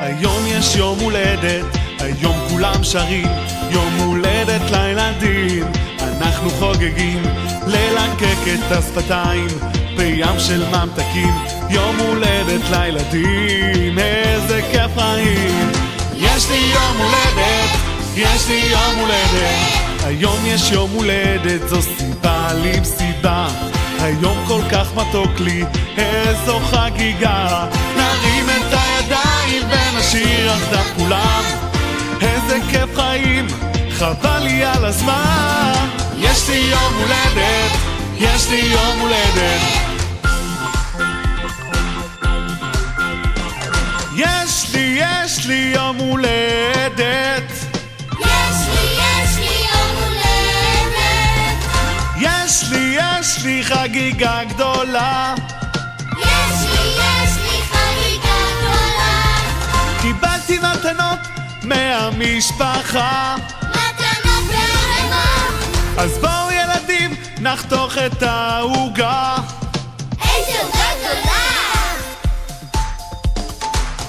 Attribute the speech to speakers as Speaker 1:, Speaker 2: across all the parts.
Speaker 1: היום יש יום הולדת, היום כולם שרים, יום הולדת לילדים, אנחנו חוגגים, ללקק את השפתיים בים של ממתקים, יום הולדת לילדים, איזה כיף חיים. יש לי יום הולדת, יש לי יום הולדת, היום יש יום הולדת, זו סיבה למסיבה, היום כל כך מתוק לי, איזו חגיגה, נרים את הידיים ונשיר יחדיו כולם, איזה כיף חיים, חבל לי על הזמן. יש לי יום הולדת, יש לי יום הולדת, יש לי יום הולדת, יש לי חגיגה גדולה,
Speaker 2: יש לי חגיגה גדולה,
Speaker 1: קיבלתי מתנות מהמשפחה,
Speaker 2: מתנות מהרמה,
Speaker 1: אז בואו ילדים נחתוך את העוגה.
Speaker 2: איזה עוגה גדולה!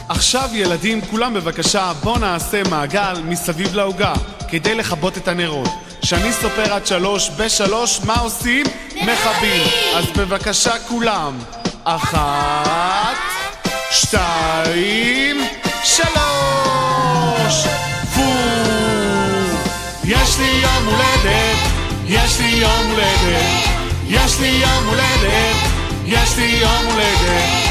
Speaker 1: עכשיו ילדים כולם בבקשה בואו נעשה מעגל מסביב לעוגה כדי לכבות את הנרות. שאני סופר עד 3, ב3 מה עושים? מכבים. אז בבקשה כולם, 1, 2, 3 פו. יש לי יום הולדת, יש לי יום הולדת, יש לי יום הולדת, יש לי יום הולדת.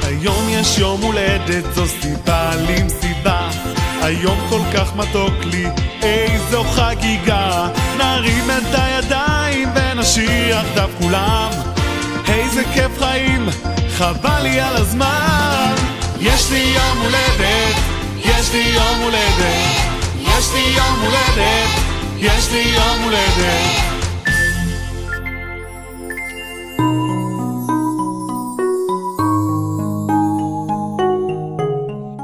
Speaker 1: היום יש יום הולדת, זו סיבה למסיבה, היום כל כך מתוק לי, איזו חגיגה, נרים את הידיים ונשיר יחדיו כולם, איזה כיף חיים, חבל לי על הזמן. יש לי יום הולדת, יש לי יום הולדת, יש לי יום הולדת, יש לי יום הולדת.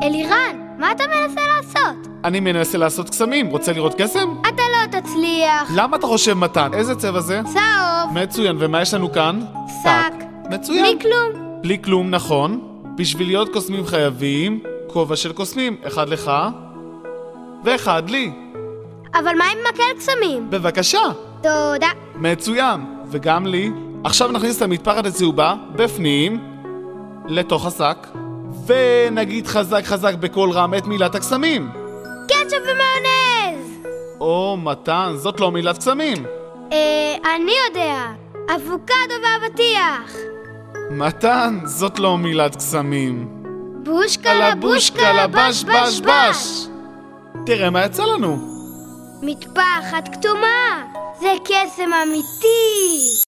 Speaker 2: אלירן, מה אתה מנסה לעשות?
Speaker 1: אני מנסה לעשות קסמים, רוצה לראות קסם?
Speaker 2: אתה לא תצליח.
Speaker 1: למה אתה חושב מתן? איזה צבע זה?
Speaker 2: צהוב.
Speaker 1: מצוין, ומה יש לנו כאן?
Speaker 2: שק.
Speaker 1: מצוין.
Speaker 2: בלי כלום.
Speaker 1: בלי כלום, נכון. בשביל להיות קוסמים חייבים כובע של קוסמים, אחד לך ואחד לי.
Speaker 2: אבל מה עם מקל קסמים?
Speaker 1: בבקשה.
Speaker 2: תודה.
Speaker 1: מצוין, וגם לי. עכשיו נכניס את המטפחת הצהובה בפנים לתוך השק ונגיד חזק חזק בקול רם את מילת הקסמים.
Speaker 2: קטשופ ומיונז.
Speaker 1: או מתן, זאת לא מילת קסמים.
Speaker 2: אני יודע. אבוקדו ואבטיח.
Speaker 1: מתן, זאת לא מילת קסמים.
Speaker 2: בושקלה בושקלה בש בש בש.
Speaker 1: תראה מה יצא לנו.
Speaker 2: מטפחת כתומה. זה קסם אמיתי.